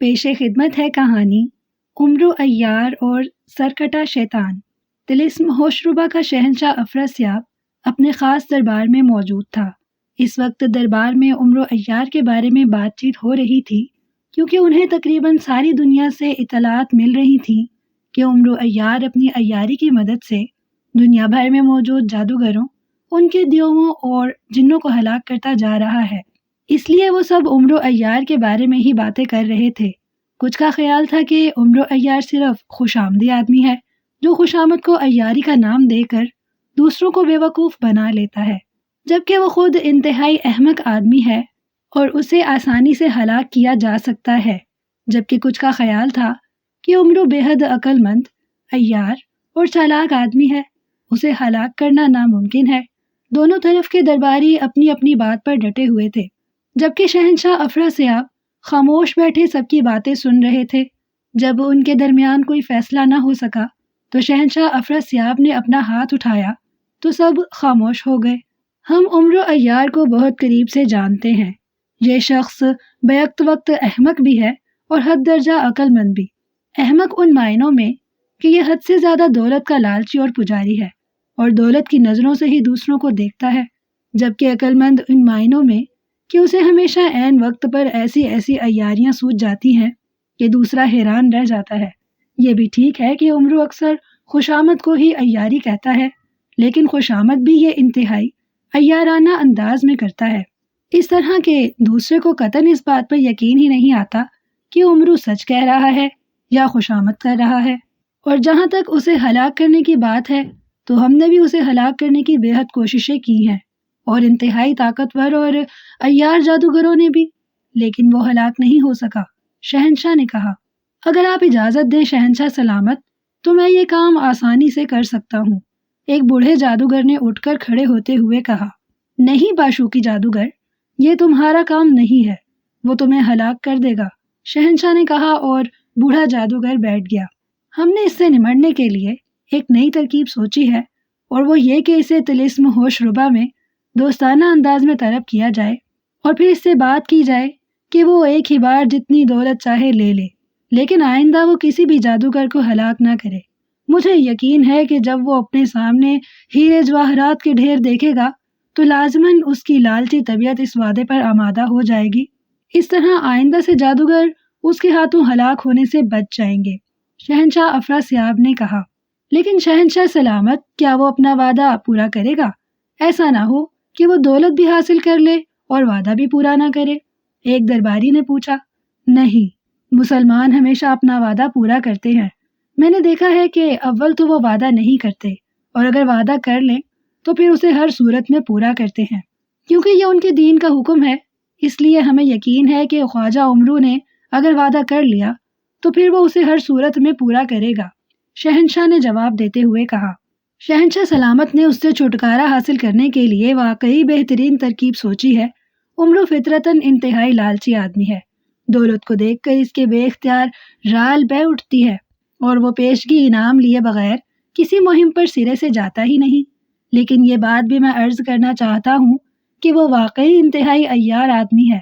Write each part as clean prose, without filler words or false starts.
پیش خدمت ہے کہانی عمرو عیار اور سرکٹا شیطان۔ طلسم ہوشربا کا شہنشاہ افراسیاب اپنے خاص دربار میں موجود تھا۔ اس وقت دربار میں عمرو عیار کے بارے میں بات چیت ہو رہی تھی، کیونکہ انہیں تقریباً ساری دنیا سے اطلاعات مل رہی تھیں کہ عمرو عیار اپنی عیاری کی مدد سے دنیا بھر میں موجود جادوگروں، ان کے دیووں اور جنوں کو ہلاک کرتا جا رہا ہے۔ اس لیے وہ سب عمرو عیار کے بارے میں ہی باتیں کر رہے تھے۔ کچھ کا خیال تھا کہ عمرو عیار صرف خوش آمدی آدمی ہے جو خوشامد کو عیاری کا نام دے کر دوسروں کو بے وقوف بنا لیتا ہے، جبکہ وہ خود انتہائی احمق آدمی ہے اور اسے آسانی سے ہلاک کیا جا سکتا ہے۔ جبکہ کچھ کا خیال تھا کہ عمرو بے حد عقل مند، عیار اور چالاک آدمی ہے، اسے ہلاک کرنا ناممکن ہے۔ دونوں طرف کے درباری اپنی اپنی بات پر ڈٹے ہوئے تھے، جبکہ شہنشاہ افراسیاب خاموش بیٹھے سب کی باتیں سن رہے تھے۔ جب ان کے درمیان کوئی فیصلہ نہ ہو سکا تو شہنشاہ افراسیاب نے اپنا ہاتھ اٹھایا تو سب خاموش ہو گئے۔ ہم عمرو عیار کو بہت قریب سے جانتے ہیں۔ یہ شخص بیک وقت احمق بھی ہے اور حد درجہ عقل مند بھی۔ احمق ان معنوں میں کہ یہ حد سے زیادہ دولت کا لالچی اور پجاری ہے اور دولت کی نظروں سے ہی دوسروں کو دیکھتا ہے، جبکہ عقل مند ان معنوں میں کہ اسے ہمیشہ عین وقت پر ایسی عیاریاں سوجھ جاتی ہیں کہ دوسرا حیران رہ جاتا ہے۔ یہ بھی ٹھیک ہے کہ عمرو اکثر خوشامد کو ہی عیاری کہتا ہے، لیکن خوشامد بھی یہ انتہائی عیارانہ انداز میں کرتا ہے، اس طرح کہ دوسرے کو قطعاً اس بات پر یقین ہی نہیں آتا کہ عمرو سچ کہہ رہا ہے یا خوشامد کر رہا ہے۔ اور جہاں تک اسے ہلاک کرنے کی بات ہے تو ہم نے بھی اسے ہلاک کرنے کی بے حد کوششیں کی ہیں، اور انتہائی طاقتور اور عیار جادوگروں نے بھی، لیکن وہ ہلاک نہیں ہو سکا۔ شہنشاہ نے کہا، اگر آپ اجازت دیں شہنشاہ سلامت تو میں یہ کام آسانی سے کر سکتا ہوں۔ ایک بوڑھے جادوگر نے اٹھ کر کھڑے ہوتے ہوئے کہا، نہیں باشوکی جادوگر، یہ تمہارا کام نہیں ہے، وہ تمہیں ہلاک کر دے گا، شہنشاہ نے کہا، اور بوڑھا جادوگر بیٹھ گیا۔ ہم نے اس سے نمٹنے کے لیے ایک نئی ترکیب سوچی ہے، اور وہ یہ کہ اسے طلسم ہوشربا میں دوستانہ انداز میں طلب کیا جائے اور پھر اس سے بات کی جائے کہ وہ ایک ہی بار جتنی دولت چاہے لے لے، لیکن آئندہ وہ کسی بھی جادوگر کو ہلاک نہ کرے۔ مجھے یقین ہے کہ جب وہ اپنے سامنے ہیرے جواہرات کے ڈھیر دیکھے گا تو لازماً اس کی لالچی طبیعت اس وعدے پر آمادہ ہو جائے گی۔ اس طرح آئندہ سے جادوگر اس کے ہاتھوں ہلاک ہونے سے بچ جائیں گے، شہنشاہ افراسیاب نے کہا۔ لیکن شہنشاہ سلامت، کیا وہ اپنا وعدہ پورا کرے گا؟ ایسا نہ ہو کہ وہ دولت بھی حاصل کر لے اور وعدہ بھی پورا نہ کرے، ایک درباری نے پوچھا۔ نہیں، مسلمان ہمیشہ اپنا وعدہ پورا کرتے ہیں۔ میں نے دیکھا ہے کہ اول تو وہ وعدہ نہیں کرتے، اور اگر وعدہ کر لیں تو پھر اسے ہر صورت میں پورا کرتے ہیں، کیونکہ یہ ان کے دین کا حکم ہے۔ اس لیے ہمیں یقین ہے کہ خواجہ عمرو نے اگر وعدہ کر لیا تو پھر وہ اسے ہر صورت میں پورا کرے گا، شہنشاہ نے جواب دیتے ہوئے کہا۔ شہنشاہ سلامت نے اس سے چھٹکارا حاصل کرنے کے لیے واقعی بہترین ترکیب سوچی ہے۔ عمرو فطرتاً انتہائی لالچی آدمی ہے، دولت کو دیکھ کر اس کے بے اختیار رال بہ اٹھتی ہے، اور وہ پیشگی انعام لیے بغیر کسی مہم پر سرے سے جاتا ہی نہیں۔ لیکن یہ بات بھی میں عرض کرنا چاہتا ہوں کہ وہ واقعی انتہائی عیار آدمی ہے۔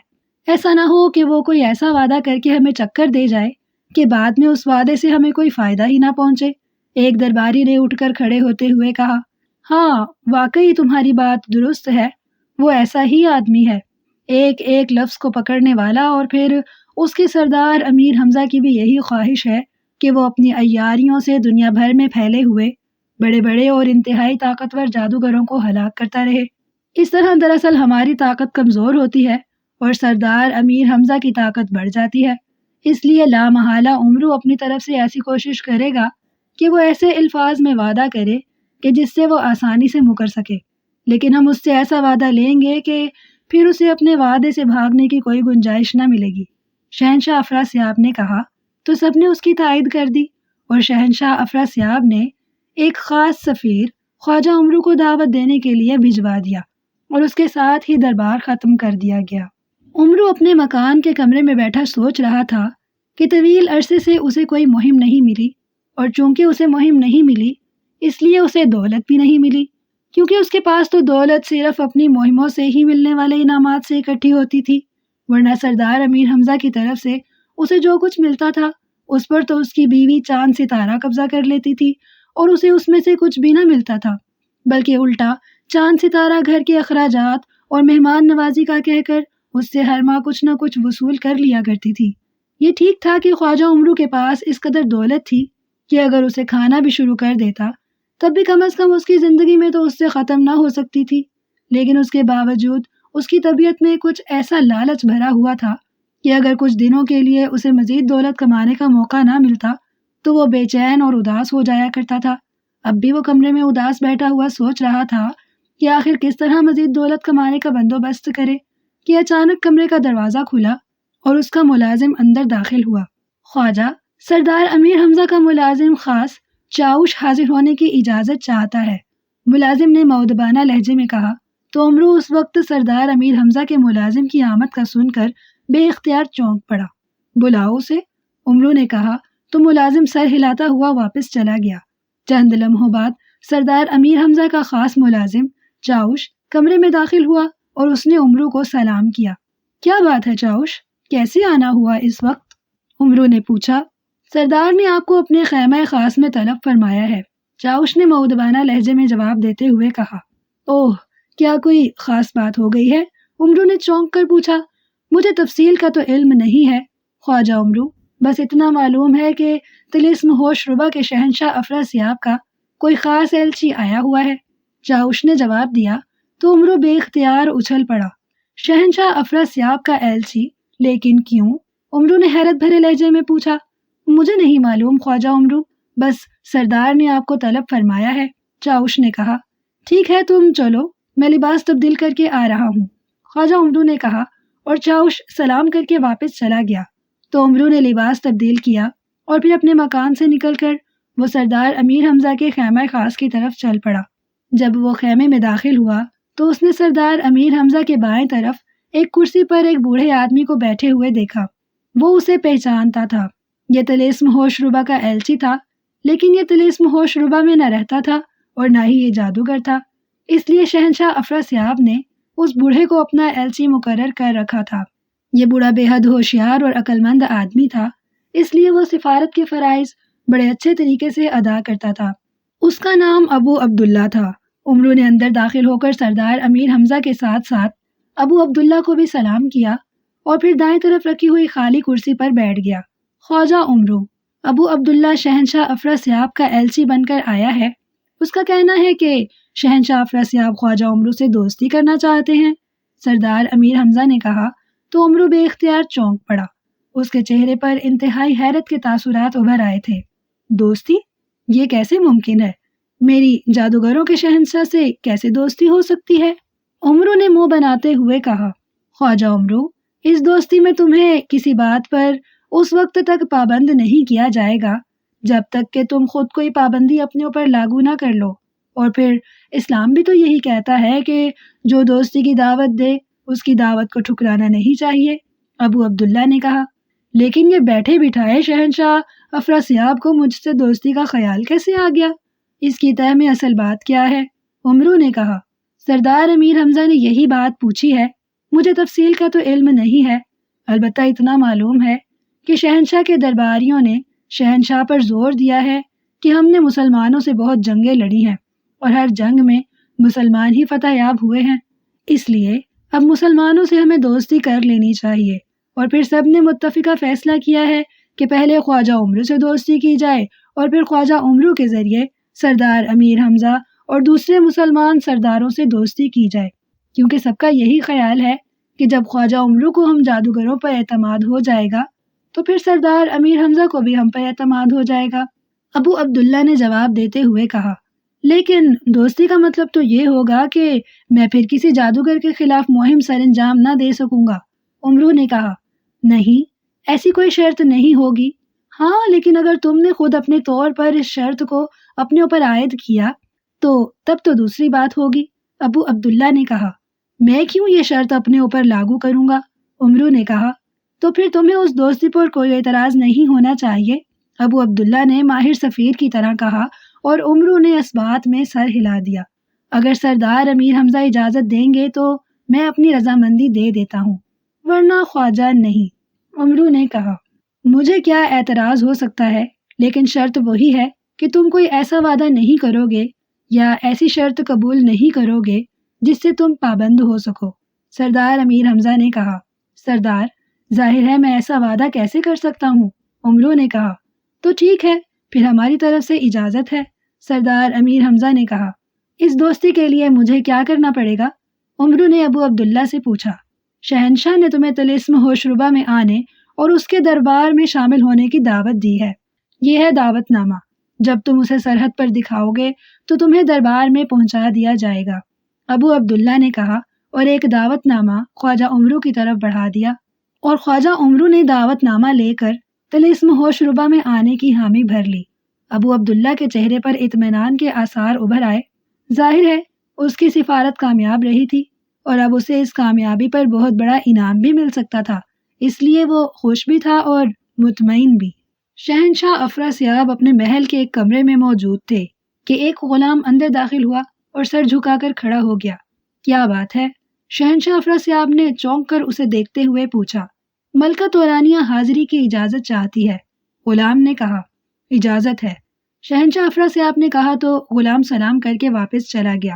ایسا نہ ہو کہ وہ کوئی ایسا وعدہ کر کے ہمیں چکر دے جائے کہ بعد میں اس وعدے سے ہمیں کوئی فائدہ ہی نہ پہنچے، ایک درباری نے اٹھ کر کھڑے ہوتے ہوئے کہا۔ ہاں، واقعی تمہاری بات درست ہے، وہ ایسا ہی آدمی ہے، ایک ایک لفظ کو پکڑنے والا، اور پھر اس کے سردار امیر حمزہ کی بھی یہی خواہش ہے کہ وہ اپنی عیاریوں سے دنیا بھر میں پھیلے ہوئے بڑے بڑے اور انتہائی طاقتور جادوگروں کو ہلاک کرتا رہے۔ اس طرح دراصل ہماری طاقت کمزور ہوتی ہے اور سردار امیر حمزہ کی طاقت بڑھ جاتی ہے۔ اس لیے لا محالہ عمرو اپنی طرف سے ایسی کوشش کرے گا کہ وہ ایسے الفاظ میں وعدہ کرے کہ جس سے وہ آسانی سے مکر سکے، لیکن ہم اس سے ایسا وعدہ لیں گے کہ پھر اسے اپنے وعدے سے بھاگنے کی کوئی گنجائش نہ ملے گی، شہنشاہ افراسیاب نے کہا۔ تو سب نے اس کی تائید کر دی، اور شہنشاہ افراسیاب نے ایک خاص سفیر خواجہ عمرو کو دعوت دینے کے لیے بھجوا دیا، اور اس کے ساتھ ہی دربار ختم کر دیا گیا۔ عمرو اپنے مکان کے کمرے میں بیٹھا سوچ رہا تھا کہ طویل عرصے سے اسے کوئی مہم نہیں ملی، اور چونکہ اسے مہم نہیں ملی اس لیے اسے دولت بھی نہیں ملی، کیونکہ اس کے پاس تو دولت صرف اپنی مہموں سے ہی ملنے والے انعامات سے اکٹھی ہوتی تھی، ورنہ سردار امیر حمزہ کی طرف سے اسے جو کچھ ملتا تھا اس پر تو اس کی بیوی چاند ستارہ قبضہ کر لیتی تھی اور اسے اس میں سے کچھ بھی نہ ملتا تھا، بلکہ الٹا چاند ستارہ گھر کے اخراجات اور مہمان نوازی کا کہہ کر اس سے ہر ماہ کچھ نہ کچھ وصول کر لیا کرتی تھی۔ یہ ٹھیک تھا کہ خواجہ عمرو کے پاس اس قدر دولت تھی کہ اگر اسے کھانا بھی شروع کر دیتا تب بھی کم از کم اس کی زندگی میں تو اس سے ختم نہ ہو سکتی تھی، لیکن اس کے باوجود اس کی طبیعت میں کچھ ایسا لالچ بھرا ہوا تھا کہ اگر کچھ دنوں کے لیے اسے مزید دولت کمانے کا موقع نہ ملتا تو وہ بے چین اور اداس ہو جایا کرتا تھا۔ اب بھی وہ کمرے میں اداس بیٹھا ہوا سوچ رہا تھا کہ آخر کس طرح مزید دولت کمانے کا بندوبست کرے کہ اچانک کمرے کا دروازہ کھلا اور اس کا ملازم اندر داخل ہوا۔ خواجہ، سردار امیر حمزہ کا ملازم خاص چاؤش حاضر ہونے کی اجازت چاہتا ہے، ملازم نے مؤدبانہ لہجے میں کہا تو عمرو اس وقت سردار امیر حمزہ کے ملازم کی آمد کا سن کر بے اختیار چونک پڑا۔ بلاؤ اسے، عمرو نے کہا تو ملازم سر ہلاتا ہوا واپس چلا گیا۔ چند لمحوں بعد سردار امیر حمزہ کا خاص ملازم چاؤش کمرے میں داخل ہوا اور اس نے عمرو کو سلام کیا۔ کیا بات ہے چاؤش، کیسے آنا ہوا اس وقت؟ عمرو نے پوچھا۔ سردار نے آپ کو اپنے خیمہ خاص میں طلب فرمایا ہے، چاؤش نے مؤدبانہ لہجے میں جواب دیتے ہوئے کہا۔ اوہ، کیا کوئی خاص بات ہو گئی ہے؟ عمرو نے چونک کر پوچھا۔ مجھے تفصیل کا تو علم نہیں ہے خواجہ عمرو، بس اتنا معلوم ہے کہ طلسم ہوش ربا کے شہنشاہ افراسیاب کا کوئی خاص ایلچی آیا ہوا ہے، چاؤش نے جواب دیا تو عمرو بے اختیار اچھل پڑا۔ شہنشاہ افراسیاب کا ایلچی؟ لیکن کیوں؟ عمرو نے حیرت بھرے لہجے میں پوچھا۔ مجھے نہیں معلوم خواجہ عمرو، بس سردار نے آپ کو طلب فرمایا ہے، چاؤش نے کہا۔ ٹھیک ہے، تم چلو، میں لباس تبدیل کر کے آ رہا ہوں، خواجہ عمرو نے کہا اور چاؤش سلام کر کے واپس چلا گیا۔ تو عمرو نے لباس تبدیل کیا اور پھر اپنے مکان سے نکل کر وہ سردار امیر حمزہ کے خیمہ خاص کی طرف چل پڑا۔ جب وہ خیمے میں داخل ہوا تو اس نے سردار امیر حمزہ کے بائیں طرف ایک کرسی پر ایک بوڑھے آدمی کو بیٹھے ہوئے دیکھا۔ وہ اسے پہچانتا تھا، یہ طلسم ہوش ربا کا ایلچی تھا، لیکن یہ طلسم ہوش ربا میں نہ رہتا تھا اور نہ ہی یہ جادوگر تھا، اس لیے شہنشاہ افراسیاب نے اس بوڑھے کو اپنا ایلچی مقرر کر رکھا تھا۔ یہ بوڑھا بے حد ہوشیار اور عقل مند آدمی تھا، اس لیے وہ سفارت کے فرائض بڑے اچھے طریقے سے ادا کرتا تھا۔ اس کا نام ابو عبداللہ تھا۔ عمرو نے اندر داخل ہو کر سردار امیر حمزہ کے ساتھ ساتھ ابو عبداللہ کو بھی سلام کیا اور پھر دائیں طرف رکھی ہوئی خالی کرسی پر بیٹھ گیا۔ خواجہ عمرو، ابو عبداللہ شہنشاہ افراسیاب کا ایلچی بن کر آیا ہے، اس کا کہنا ہے کہ شہنشاہ افراسیاب خواجہ عمرو سے دوستی کرنا چاہتے ہیں، سردار امیر حمزہ نے کہا تو عمرو بے اختیار چونک پڑا۔ اس کے چہرے پر انتہائی حیرت کے تاثرات ابھر آئے تھے۔ دوستی؟ یہ کیسے ممکن ہے؟ میری جادوگروں کے شہنشاہ سے کیسے دوستی ہو سکتی ہے؟ عمرو نے منہ بناتے ہوئے کہا۔ خواجہ عمرو، اس دوستی میں تمہیں کسی بات پر اس وقت تک پابند نہیں کیا جائے گا جب تک کہ تم خود کوئی پابندی اپنے اوپر لاگو نہ کر لو، اور پھر اسلام بھی تو یہی کہتا ہے کہ جو دوستی کی دعوت دے اس کی دعوت کو ٹھکرانا نہیں چاہیے، ابو عبداللہ نے کہا۔ لیکن یہ بیٹھے بٹھائے شہنشاہ افراسیاب کو مجھ سے دوستی کا خیال کیسے آ گیا؟ اس کی تہ میں اصل بات کیا ہے؟ عمرو نے کہا۔ سردار امیر حمزہ نے یہی بات پوچھی ہے، مجھے تفصیل کا تو علم نہیں ہے، البتہ اتنا معلوم ہے کہ شہنشاہ کے درباریوں نے شہنشاہ پر زور دیا ہے کہ ہم نے مسلمانوں سے بہت جنگیں لڑی ہیں اور ہر جنگ میں مسلمان ہی فتح یاب ہوئے ہیں، اس لیے اب مسلمانوں سے ہمیں دوستی کر لینی چاہیے، اور پھر سب نے متفقہ فیصلہ کیا ہے کہ پہلے خواجہ عمرو سے دوستی کی جائے اور پھر خواجہ عمرو کے ذریعے سردار امیر حمزہ اور دوسرے مسلمان سرداروں سے دوستی کی جائے، کیونکہ سب کا یہی خیال ہے کہ جب خواجہ عمرو کو ہم جادوگروں پر اعتماد ہو جائے گا تو پھر سردار امیر حمزہ کو بھی ہم پر اعتماد ہو جائے گا۔ ابو عبداللہ نے جواب دیتے ہوئے کہا، لیکن دوستی کا مطلب تو یہ ہوگا کہ میں پھر کسی جادوگر کے خلاف مہم سر انجام نہ دے سکوں گا۔ عمرو نے کہا، نہیں، ایسی کوئی شرط نہیں ہوگی، ہاں لیکن اگر تم نے خود اپنے طور پر اس شرط کو اپنے اوپر عائد کیا تو تب تو دوسری بات ہوگی، ابو عبداللہ نے کہا۔ میں کیوں یہ شرط اپنے اوپر لاگو کروں گا؟ عمرو نے کہا۔ تو پھر تمہیں اس دوستی پر کوئی اعتراض نہیں ہونا چاہیے، ابو عبداللہ نے ماہر سفیر کی طرح کہا، اور عمرو نے اس بات میں سر ہلا دیا۔ اگر سردار امیر حمزہ اجازت دیں گے تو میں اپنی رضامندی دے دیتا ہوں، ورنہ خواجہ نہیں، عمرو نے کہا۔ مجھے کیا اعتراض ہو سکتا ہے، لیکن شرط وہی ہے کہ تم کوئی ایسا وعدہ نہیں کرو گے یا ایسی شرط قبول نہیں کرو گے جس سے تم پابند ہو سکو۔ سردار امیر حمزہ نے کہا۔ سردار، ظاہر ہے میں ایسا وعدہ کیسے کر سکتا ہوں؟ عمرو نے کہا۔ تو ٹھیک ہے، پھر ہماری طرف سے اجازت ہے، سردار امیر حمزہ نے کہا۔ اس دوستی کے لیے مجھے کیا کرنا پڑے گا؟ عمرو نے ابو عبداللہ سے پوچھا۔ شہنشاہ نے تمہیں طلسم ہوشربا میں آنے اور اس کے دربار میں شامل ہونے کی دعوت دی ہے۔ یہ ہے دعوت نامہ، جب تم اسے سرحد پر دکھاؤ گے تو تمہیں دربار میں پہنچا دیا جائے گا، ابو عبداللہ نے کہا، اور ایک دعوت نامہ خواجہ عمرو کی طرف بڑھا دیا، اور خواجہ عمرو نے دعوت نامہ لے کر طلسم ہوشربا میں آنے کی حامی بھر لی۔ ابو عبداللہ کے چہرے پر اطمینان کے آثار ابھر آئے۔ ظاہر ہے اس کی سفارت کامیاب رہی تھی اور اب اسے اس کامیابی پر بہت بڑا انعام بھی مل سکتا تھا، اس لیے وہ خوش بھی تھا اور مطمئن بھی۔ شہنشاہ افراسیاب اپنے محل کے ایک کمرے میں موجود تھے کہ ایک غلام اندر داخل ہوا اور سر جھکا کر کھڑا ہو گیا۔ کیا بات ہے؟ شہنشاہ افراسیاب نے چونک کر اسے دیکھتے ہوئے پوچھا۔ ملکہ تورانیہ حاضری کی اجازت چاہتی ہے، غلام نے کہا۔ اجازت ہے، شہنشاہ افراسیاب نے کہا تو غلام سلام کر کے واپس چلا گیا۔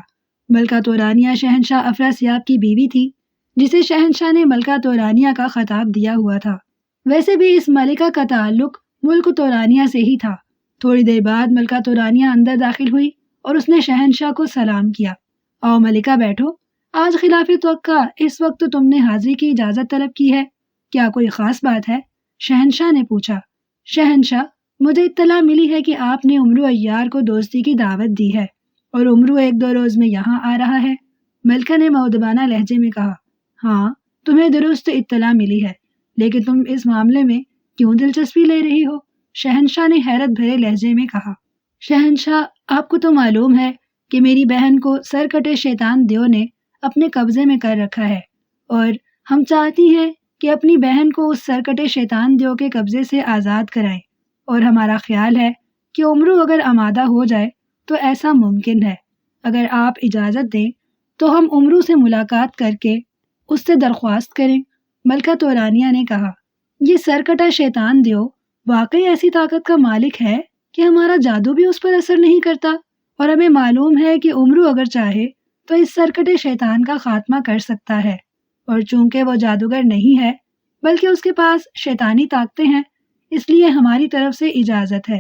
ملکہ تورانیہ شہنشاہ افراسیاب کی بیوی تھی، جسے شہنشاہ نے ملکہ تورانیہ کا خطاب دیا ہوا تھا۔ ویسے بھی اس ملکہ کا تعلق ملک تورانیہ سے ہی تھا۔ تھوڑی دیر بعد ملکہ تورانیہ اندر داخل ہوئی اور اس نے شہنشاہ کو سلام کیا۔ آؤ ملکہ بیٹھو، آج خلاف توقع اس وقت تم نے حاضری کی اجازت طلب کی ہے، کیا کوئی خاص بات ہے؟ شہنشاہ نے پوچھا۔ شہنشاہ، مجھے اطلاع ملی ہے کہ آپ نے عمرو عیار کو دوستی کی دعوت دی ہے اور عمرو 1-2 روز میں یہاں آ رہا ہے، ملکہ نے مؤدبانہ لہجے میں کہا۔ ہاں، تمہیں درست اطلاع ملی ہے، لیکن تم اس معاملے میں کیوں دلچسپی لے رہی ہو؟ شہنشاہ نے حیرت بھرے لہجے میں کہا۔ شہنشاہ، آپ کو تو معلوم ہے کہ میری بہن کو سرکٹے شیطان دیو نے اپنے قبضے میں کر رکھا ہے، اور ہم چاہتی ہیں کہ اپنی بہن کو اس سرکٹے شیطان دیو کے قبضے سے آزاد کرائیں، اور ہمارا خیال ہے کہ عمرو اگر آمادہ ہو جائے تو ایسا ممکن ہے۔ اگر آپ اجازت دیں تو ہم عمرو سے ملاقات کر کے اس سے درخواست کریں، ملکہ تورانیہ نے کہا۔ یہ سرکٹا شیطان دیو واقعی ایسی طاقت کا مالک ہے کہ ہمارا جادو بھی اس پر اثر نہیں کرتا، اور ہمیں معلوم ہے کہ عمرو اگر چاہے تو اس سرکٹے شیطان کا خاتمہ کر سکتا ہے، اور چونکہ وہ جادوگر نہیں ہے بلکہ اس کے پاس شیطانی طاقتیں ہیں، اس لیے ہماری طرف سے اجازت ہے۔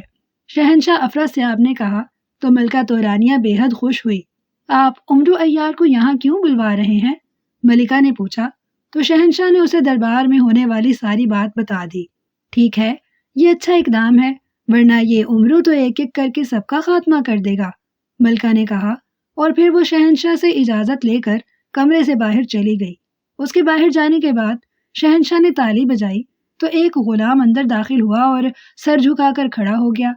شہنشاہ افراسیاب نے کہا تو ملکہ تورانیہ بے حد خوش ہوئی۔ آپ عمرو عیار کو یہاں کیوں بلوا رہے ہیں؟ ملکہ نے پوچھا تو شہنشاہ نے اسے دربار میں ہونے والی ساری بات بتا دی۔ ٹھیک ہے، یہ اچھا اقدام ہے، ورنہ یہ عمرو تو ایک ایک کر کے سب کا خاتمہ کر دے گا، ملکہ نے کہا، اور پھر وہ شہنشاہ سے اجازت لے کر کمرے سے باہر چلی گئی۔ اس کے باہر جانے کے بعد شہنشاہ نے تالی بجائی تو ایک غلام اندر داخل ہوا اور سر جھکا کر کھڑا ہو گیا۔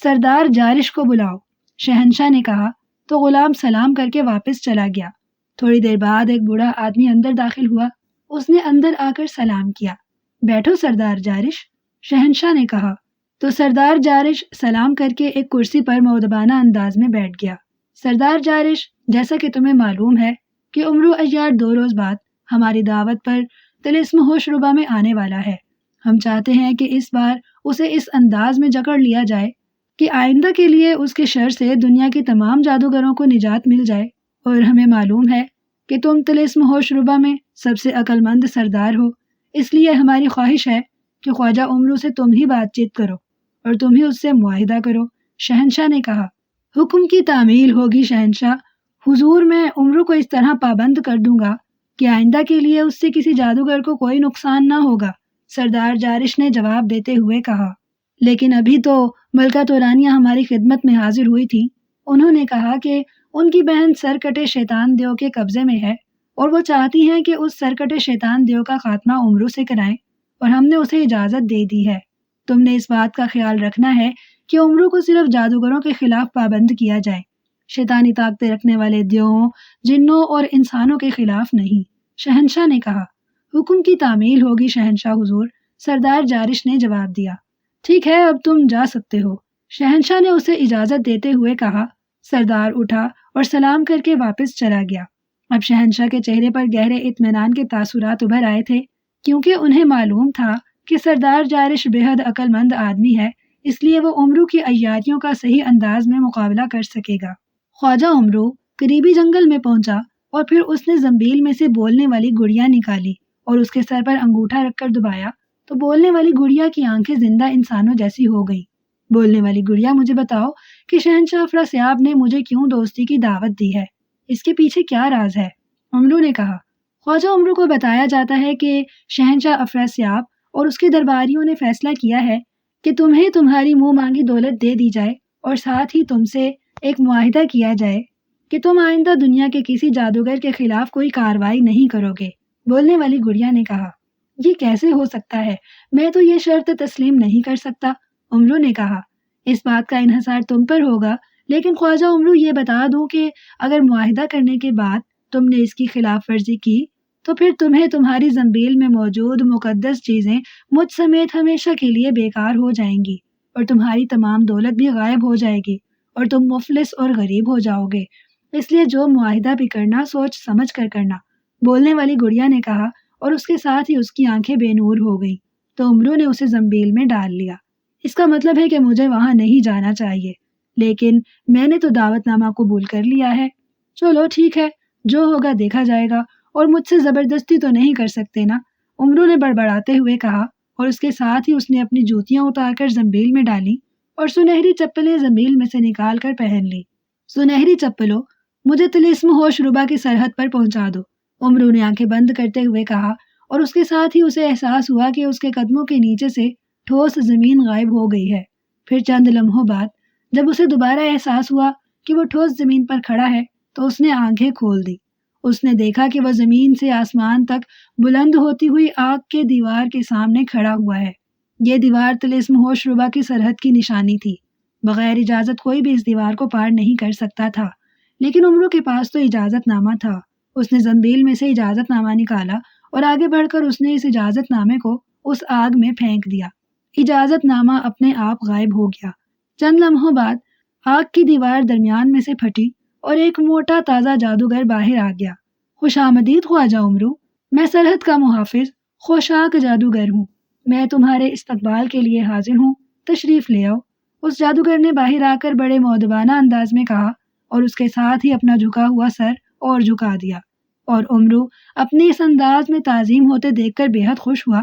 سردار جارش کو بلاؤ، شہنشاہ نے کہا تو غلام سلام کر کے واپس چلا گیا۔ تھوڑی دیر بعد ایک بوڑھا آدمی اندر داخل ہوا، اس نے اندر آ کر سلام کیا۔ بیٹھو سردار جارش، شہنشاہ نے کہا تو سردار جارش سلام کر کے ایک کرسی پر مؤدبانہ انداز میں بیٹھ گیا۔ سردار جارش، جیسا کہ تمہیں معلوم ہے کہ عمرو عیار 2 روز بعد ہماری دعوت پر طلسم ہوشربا میں آنے والا ہے۔ ہم چاہتے ہیں کہ اس بار اسے اس انداز میں جکڑ لیا جائے کہ آئندہ کے لیے اس کے شر سے دنیا کے تمام جادوگروں کو نجات مل جائے، اور ہمیں معلوم ہے کہ تم طلسم ہوشربا میں سب سے عقل مند سردار ہو، اس لیے ہماری خواہش ہے کہ خواجہ عمرو سے تم ہی بات چیت کرو اور تم ہی اس سے معاہدہ کرو، شہنشاہ نے کہا۔ حکم کی تعمیل ہوگی شہنشاہ، حضور میں عمرو کو اس طرح پابند کر دوں گا کہ آئندہ کے لیے اس سے کسی جادوگر کو کوئی نقصان نہ ہوگا، سردار جارش نے جواب دیتے ہوئے کہا۔ لیکن ابھی تو ملکہ تورانیہ ہماری خدمت میں حاضر ہوئی تھی، انہوں نے کہا کہ ان کی بہن سرکٹے شیطان دیو کے قبضے میں ہے اور وہ چاہتی ہیں کہ اس سرکٹے شیطان دیو کا خاتمہ عمرو سے کرائیں، اور ہم نے اسے اجازت دے دی ہے۔ تم نے اس بات کا خیال رکھنا ہے کہ عمرو کو صرف جادوگروں کے خلاف پابند کیا جائے، شیطانی طاقتیں رکھنے والے دیووں، جنوں اور انسانوں کے خلاف نہیں، شہنشاہ نے کہا۔ حکم کی تعمیل ہوگی شہنشاہ حضور، سردار جارش نے جواب دیا۔ ٹھیک ہے، اب تم جا سکتے ہو، شہنشاہ نے اسے اجازت دیتے ہوئے کہا۔ سردار اٹھا اور سلام کر کے واپس چلا گیا۔ اب شہنشاہ کے چہرے پر گہرے اطمینان کے تاثرات ابھر آئے تھے، کیونکہ انہیں معلوم تھا کہ سردار جارش بےحد عقل مند آدمی ہے، اس لیے وہ عمرو کی عیاریوں کا صحیح انداز میں مقابلہ کر سکے گا۔ خواجہ عمرو قریبی جنگل میں پہنچا اور پھر اس نے زنبیل میں سے بولنے والی گڑیا نکالی اور اس کے سر پر انگوٹھا رکھ کر دبایا تو بولنے والی گڑیا کی آنکھیں زندہ انسانوں جیسی ہو گئی۔ بولنے والی گڑیا، مجھے بتاؤ کہ شہنشاہ افراسیاب نے مجھے کیوں دوستی کی دعوت دی ہے؟ اس کے پیچھے کیا راز ہے؟ عمرو نے کہا۔ خواجہ عمرو کو بتایا جاتا ہے کہ شہنشاہ افراسیاب اور اس کے درباریوں نے فیصلہ کیا ہے کہ تمہیں تمہاری منہ مانگی دولت دے دی جائے اور ساتھ ہی تم سے ایک معاہدہ کیا جائے کہ تم آئندہ دنیا کے کسی جادوگر کے خلاف کوئی کارروائی نہیں کرو گے۔ بولنے والی گڑیا نے کہا، یہ کیسے ہو سکتا ہے؟ میں تو یہ شرط تسلیم نہیں کر سکتا۔ عمرو نے کہا، اس بات کا انحصار تم پر ہوگا، لیکن خواجہ عمرو یہ بتا دوں کہ اگر معاہدہ کرنے کے بعد تم نے اس کی خلاف ورزی کی تو پھر تمہیں تمہاری زنبیل میں موجود مقدس چیزیں مجھ سمیت ہمیشہ کے لیے بیکار ہو جائیں گی اور تمہاری تمام دولت بھی غائب ہو جائے گی اور تم مفلس اور غریب ہو جاؤ گے۔ اس لیے جو معاہدہ بھی کرنا سوچ سمجھ کر کرنا۔ بولنے والی گڑیا نے کہا، اور اس کے ساتھ ہی اس کی آنکھیں بے نور ہو گئی تو عمرو نے اسے زنبیل میں ڈال لیا۔ اس کا مطلب ہے کہ مجھے وہاں نہیں جانا چاہیے، لیکن میں نے تو دعوت نامہ قبول کر لیا ہے۔ چلو ٹھیک ہے، جو ہوگا دیکھا جائے گا، اور مجھ سے زبردستی تو نہیں کر سکتے نا، عمرو نے بڑبڑاتے ہوئے کہا، اور اس کے ساتھ ہی اس نے اپنی جوتیاں اتار کر زنبیل میں ڈالی اور سنہری چپلیں زنبیل میں سے نکال کر پہن لی۔ سنہری چپلوں، مجھے طلسم ہوش ربا کی سرحد پر پہنچا دو، عمرو نے آنکھیں بند کرتے ہوئے کہا، اور اس کے ساتھ ہی اسے احساس ہوا کہ اس کے قدموں کے نیچے سے ٹھوس زمین غائب ہو گئی ہے۔ پھر چند لمحوں بعد جب اسے دوبارہ احساس ہوا کہ وہ ٹھوس زمین پر کھڑا ہے تو اس نے آنکھیں کھول دی۔ اس نے دیکھا کہ وہ زمین سے آسمان تک بلند ہوتی ہوئی آگ کے دیوار کے سامنے کھڑا ہوا ہے۔ یہ دیوار طلسم ہوش ربا کی سرحد کی نشانی تھی۔ بغیر اجازت کوئی بھی اس دیوار کو پار نہیں کر سکتا تھا، لیکن عمرو کے پاس تو اجازت نامہ تھا۔ اس نے زنبیل میں سے اجازت نامہ نکالا اور آگے بڑھ کر اس نے اس اجازت نامے کو اس آگ میں پھینک دیا۔ اجازت نامہ اپنے آپ غائب ہو گیا۔ چند لمحوں بعد آگ کی دیوار درمیان میں سے پھٹی اور ایک موٹا تازہ جادوگر باہر آ گیا۔ خوش آمدید خواجہ عمرو، میں سرحد کا محافظ خوشاک جادوگر ہوں، میں تمہارے استقبال کے لیے حاضر ہوں، تشریف لے آؤ۔ اس جادوگر نے باہر آ کر بڑے مؤدبانہ انداز میں کہا اور اس کے ساتھ ہی اپنا جھکا ہوا سر اور جھکا دیا، اور عمرو اپنے اس انداز میں تعظیم ہوتے دیکھ کر بے حد خوش ہوا،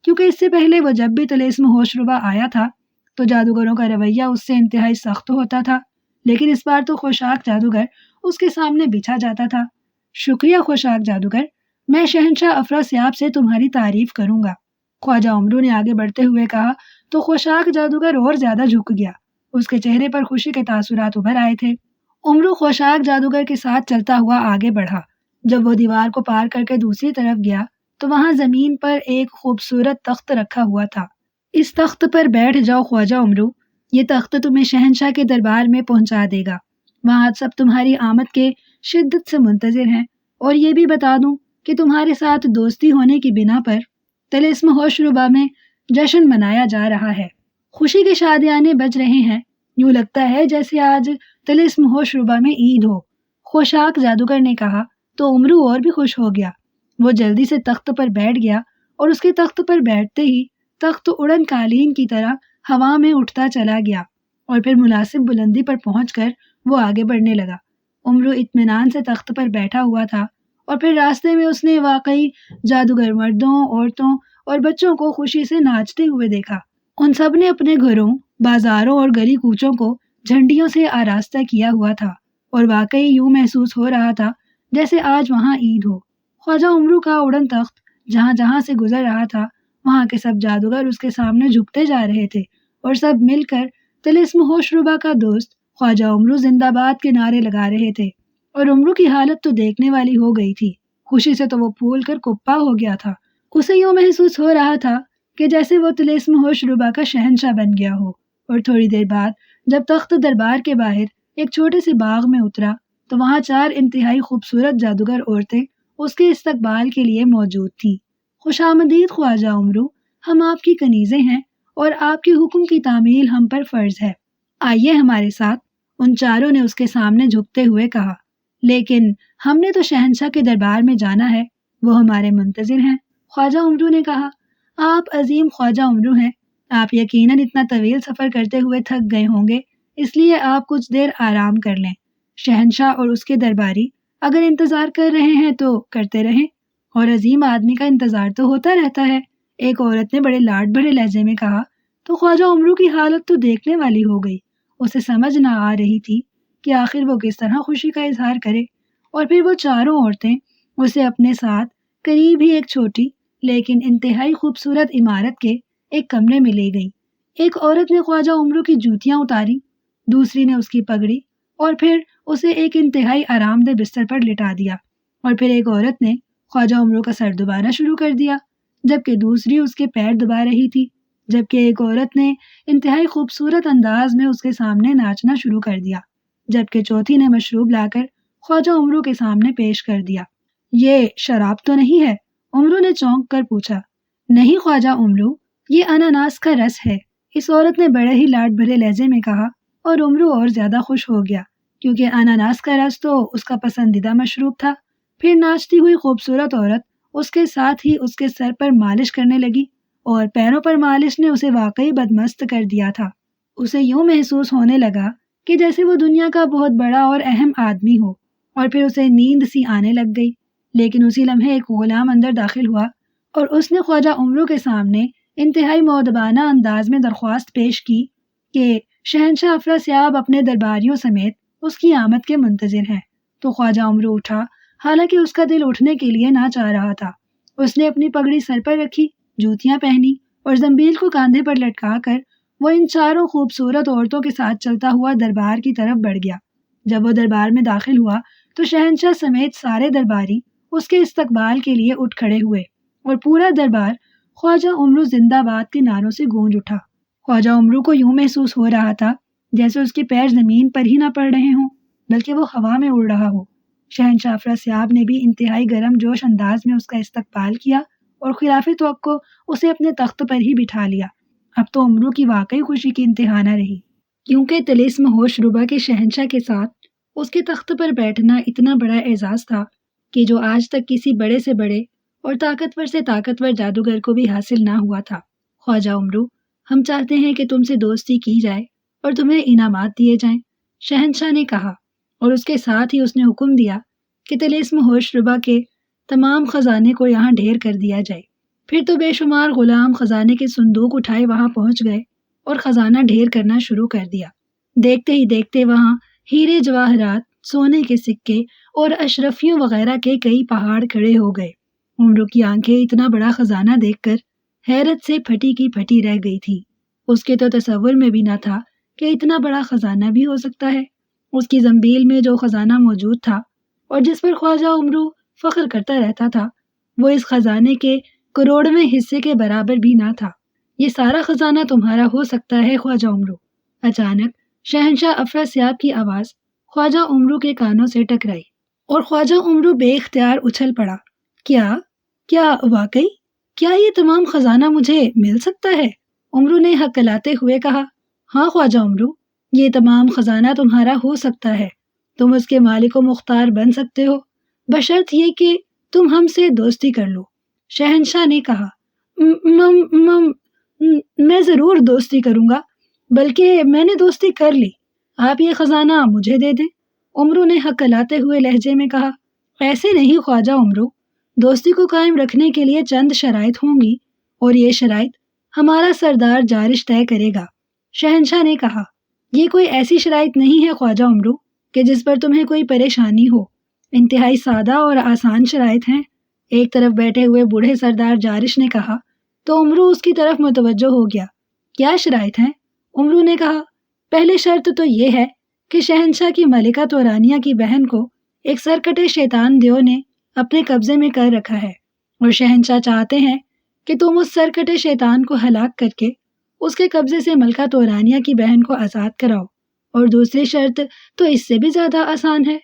کیونکہ اس سے پہلے وہ جب بھی طلسم ہوش ربا آیا تھا تو جادوگروں کا رویہ اس سے انتہائی سخت ہوتا تھا، لیکن اس بار تو خوشاک جادوگر اس کے سامنے بچھا جاتا تھا۔ شکریہ خوشاک جادوگر، میں شہنشاہ افراسیاب سے تمہاری تعریف کروں گا، خواجہ عمرو نے آگے بڑھتے ہوئے کہا تو خوشاک جادوگر اور زیادہ جھک گیا۔ اس کے چہرے پر خوشی کے تاثرات ابھر آئے تھے۔ عمرو خوشاک جادوگر کے ساتھ چلتا ہوا آگے بڑھا۔ جب وہ دیوار کو پار کر کے دوسری طرف گیا تو وہاں زمین پر ایک خوبصورت تخت رکھا ہوا تھا۔ اس تخت پر بیٹھ جاؤ خواجہ عمرو، یہ تخت تمہیں شہنشاہ کے دربار میں پہنچا دے گا۔ وہاں سب تمہاری آمد کے شدت سے منتظر ہیں، اور یہ بھی بتا دوں کہ تمہارے ساتھ دوستی ہونے کی بنا پر طلسم ہوش ربا میں جشن منایا جا رہا ہے۔ خوشی کے شادیانے بج رہے ہیں، یوں لگتا ہے جیسے آج طلسم ہوش ربا میں عید ہو۔ خوشاک جادوگر نے کہا تو عمرو اور بھی خوش ہو گیا۔ وہ جلدی سے تخت پر بیٹھ گیا اور اس کے تخت پر بیٹھتے ہی تخت اڑن قالین کی طرح ہوا میں اٹھتا چلا گیا اور پھر مناسب بلندی پر پہنچ کر وہ آگے بڑھنے لگا۔ عمرو اطمینان سے تخت پر بیٹھا ہوا تھا اور پھر راستے میں اس نے واقعی جادوگر مردوں، عورتوں اور بچوں کو خوشی سے ناچتے ہوئے دیکھا۔ ان سب نے اپنے گھروں، بازاروں اور گلی کوچوں کو جھنڈیوں سے آراستہ کیا ہوا تھا اور واقعی یوں محسوس ہو رہا تھا جیسے آج وہاں عید ہو۔ خواجہ عمرو کا اڑن تخت جہاں جہاں سے گزر رہا تھا وہاں کے سب جادوگر اس کے سامنے جھکتے جا رہے تھے اور سب مل کر طلسم ہوش ربا کا دوست خواجہ عمرو زندہ باد کے نعرے لگا رہے تھے، اور عمرو کی حالت تو دیکھنے والی ہو گئی تھی۔ خوشی سے تو وہ پھول کر کپا ہو گیا تھا۔ اسے یوں محسوس ہو رہا تھا کہ جیسے وہ طلسم ہوش ربا کا شہنشاہ بن گیا ہو۔ اور تھوڑی دیر بعد جب تخت دربار کے باہر ایک چھوٹے سے باغ میں اترا تو وہاں 4 انتہائی خوبصورت جادوگر عورتیں اس کے استقبال کے لیے موجود تھیں۔ خوش آمدید خواجہ عمرو، ہم آپ کی کنیزیں ہیں اور آپ کے حکم کی تعمیل ہم پر فرض ہے، آئیے ہمارے ساتھ، ان چاروں نے اس کے سامنے جھکتے ہوئے کہا۔ لیکن ہم نے تو شہنشاہ کے دربار میں جانا ہے، وہ ہمارے منتظر ہیں، خواجہ عمرو نے کہا۔ آپ عظیم خواجہ عمرو ہیں، آپ یقیناً اتنا طویل سفر کرتے ہوئے تھک گئے ہوں گے، اس لیے آپ کچھ دیر آرام کر لیں۔ شہنشاہ اور اس کے درباری اگر انتظار کر رہے ہیں تو کرتے رہیں، اور عظیم آدمی کا انتظار تو ہوتا رہتا ہے، ایک عورت نے بڑے لاڈ بھرے لہجے میں کہا۔ تو خواجہ عمرو کی حالت تو دیکھنے والی ہو گئی، اسے سمجھ نہ آ رہی تھی کہ آخر وہ کس طرح خوشی کا اظہار کرے، اور پھر وہ چاروں عورتیں اسے اپنے ساتھ قریب ہی ایک چھوٹی لیکن انتہائی خوبصورت عمارت کے ایک کمرے میں لے گئی۔ ایک عورت نے خواجہ عمرو کی جوتیاں اتاری، دوسری نے اس کی پگڑی، اور پھر اسے ایک انتہائی آرام دہ بستر پر لٹا دیا، اور پھر ایک عورت نے خواجہ عمرو کا سر دبانا شروع کر دیا، جبکہ دوسری اس کے پیر دبا رہی تھی، جبکہ ایک عورت نے انتہائی خوبصورت انداز میں اس کے سامنے ناچنا شروع کر دیا، جبکہ چوتھی نے مشروب لا کر خواجہ عمرو کے سامنے پیش کر دیا۔ یہ شراب تو نہیں ہے؟ عمرو نے چونک کر پوچھا۔ نہیں خواجہ عمرو، یہ اناناس کا رس ہے، اس عورت نے بڑے ہی لاڈ بھرے لہجے میں کہا، اور عمرو اور زیادہ خوش ہو گیا کیونکہ اناناس کا رس تو اس کا پسندیدہ مشروب تھا۔ پھر ناچتی ہوئی خوبصورت عورت اس کے ساتھ ہی اس کے سر پر مالش کرنے لگی، اور پیروں پر مالش نے اسے واقعی بدمست کر دیا تھا۔ اسے یوں محسوس ہونے لگا کہ جیسے وہ دنیا کا بہت بڑا اور اہم آدمی ہو، اور پھر اسے نیند سی آنے لگ گئی۔ لیکن اسی لمحے ایک غلام اندر داخل ہوا اور اس نے خواجہ عمرو کے سامنے انتہائی مؤدبانہ انداز میں درخواست پیش کی کہ شہنشاہ افراسیاب اپنے درباریوں سمیت اس کی آمد کے منتظر ہیں۔ تو خواجہ عمرو اٹھا، حالانکہ اس کا دل اٹھنے کے لیے نہ چاہ رہا تھا۔ اس نے اپنی پگڑی سر پر رکھی، جوتیاں پہنی، اور زنبیل کو کاندھے پر لٹکا کر وہ ان چاروں خوبصورت عورتوں کے ساتھ چلتا ہوا دربار کی طرف بڑھ گیا۔ جب وہ دربار میں داخل ہوا تو شہنشاہ سمیت سارے درباری اس کے استقبال کے لیے اٹھ کھڑے ہوئے، اور پورا دربار خواجہ عمرو زندہ باد کے نعروں سے گونج اٹھا۔ خواجہ عمرو کو یوں محسوس ہو رہا تھا جیسے اس کے پیر زمین پر ہی نہ پڑ رہے ہوں بلکہ وہ ہوا میں اڑ رہا ہو۔ شہنشاہ افراسیاب نے بھی انتہائی گرم جوش انداز میں اس کا استقبال کیا اور خلاف توقع اسے اپنے تخت پر ہی بٹھا لیا۔ اب تو عمرو کی واقعی خوشی کی انتہا نہ رہی، کیونکہ طلسم ہوش ربا کے شہنشاہ کے ساتھ اس کے تخت پر بیٹھنا اتنا بڑا اعزاز تھا کہ جو آج تک کسی بڑے سے بڑے اور طاقتور سے طاقتور جادوگر کو بھی حاصل نہ ہوا تھا۔ خواجہ عمرو، ہم چاہتے ہیں کہ تم سے دوستی کی جائے اور تمہیں انعامات دیے جائیں، شہنشاہ نے کہا، اور اس کے ساتھ ہی اس نے حکم دیا کہ طلسم ہوش ربا کے تمام خزانے کو یہاں ڈھیر کر دیا جائے۔ پھر تو بے شمار غلام خزانے کے صندوق اٹھائے وہاں پہنچ گئے اور خزانہ ڈھیر کرنا شروع کر دیا۔ دیکھتے ہی دیکھتے وہاں ہیرے جواہرات، سونے کے سکے اور اشرفیوں وغیرہ کے کئی پہاڑ کھڑے ہو گئے۔ عمرو کی آنکھیں اتنا بڑا خزانہ دیکھ کر حیرت سے پھٹی کی پھٹی رہ گئی تھی۔ اس کے تو تصور میں بھی نہ تھا کہ اتنا بڑا خزانہ بھی ہو سکتا ہے۔ اس کی زنبیل میں جو خزانہ موجود تھا اور جس پر خواجہ عمرو فخر کرتا رہتا تھا، وہ اس خزانے کے کروڑویں حصے کے برابر بھی نہ تھا۔ یہ سارا خزانہ تمہارا ہو سکتا ہے خواجہ عمرو۔ اچانک شہنشاہ افراسیاب کی آواز خواجہ عمرو کے کانوں سے ٹکرائی اور خواجہ عمرو بے اختیار اچھل پڑا۔ کیا واقعی؟ کیا یہ تمام خزانہ مجھے مل سکتا ہے؟ عمرو نے ہکلاتے ہوئے کہا۔ ہاں خواجہ عمرو، یہ تمام خزانہ تمہارا ہو سکتا ہے، تم اس کے مالک و مختار بن سکتے ہو، بشرط یہ کہ تم ہم سے دوستی کر لو۔ شہنشاہ نے کہا، میں ضرور دوستی کروں گا، بلکہ میں نے دوستی کر لی، آپ یہ خزانہ مجھے دے دیں۔ عمرو نے ہکلاتے ہوئے لہجے میں کہا، ایسے نہیں خواجہ عمرو، دوستی کو قائم رکھنے کے لیے چند شرائط ہوں گی، اور یہ شرائط ہمارا سردار جارش طے کرے گا۔ شہنشاہ نے کہا، یہ کوئی ایسی شرائط نہیں ہے خواجہ عمرو کہ جس پر تمہیں کوئی پریشانی ہو، انتہائی سادہ اور آسان شرائط ہیں۔ ایک طرف بیٹھے ہوئے بوڑھے سردار جارش نے کہا تو عمرو اس کی طرف متوجہ ہو گیا۔ کیا شرائط ہیں؟ عمرو نے کہا، پہلے شرط تو یہ ہے کہ شہنشاہ کی ملکہ تورانیہ کی بہن کو ایک سرکٹے شیطان دیو نے اپنے قبضے میں کر رکھا ہے، اور شہنشاہ چاہتے ہیں کہ تم اس سرکٹے شیطان کو ہلاک کر کے اس کے قبضے سے ملکہ تورانیہ کی بہن کو آزاد کراؤ۔ اور دوسری شرط تو اس سے بھی زیادہ آسان ہے،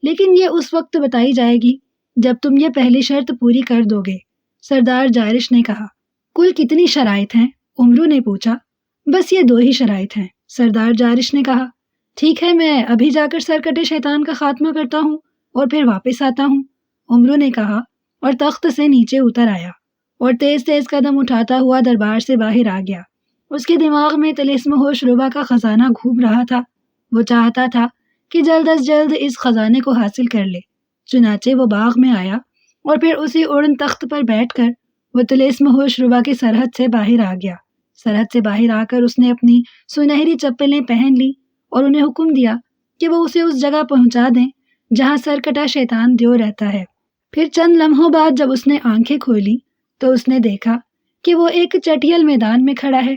لیکن یہ اس وقت بتائی جائے گی جب تم یہ پہلی شرط پوری کر دو گے۔ سردار جارش نے کہا، کل کتنی شرائط ہیں؟ عمرو نے پوچھا۔ بس یہ 2 ہی شرائط ہیں، سردار جارش نے کہا۔ ٹھیک ہے، میں ابھی جا کر سرکٹے شیطان کا خاتمہ کرتا ہوں اور پھر واپس آتا ہوں، عمرو نے کہا، اور تخت سے نیچے اتر آیا اور تیز تیز قدم اٹھاتا ہوا دربار سے باہر آ گیا۔ اس کے دماغ میں طلسم ہوش ربا کا خزانہ گھوم رہا تھا۔ وہ چاہتا تھا کہ جلد از جلد اس خزانے کو حاصل کر لے۔ چنانچہ وہ باغ میں آیا اور پھر اسی اڑن تخت پر بیٹھ کر وہ طلسم ہوش ربا کی سرحد سے باہر آ گیا۔ سرحد سے باہر آ کر اس نے اپنی سنہری چپلیں پہن لی اور انہیں حکم دیا کہ وہ اسے اس جگہ پہنچا دیں جہاں سرکٹا شیطان دیو رہتا ہے۔ پھر چند لمحوں بعد جب اس نے آنکھیں کھولی تو اس نے دیکھا کہ وہ ایک چٹیل میدان میں کھڑا ہے۔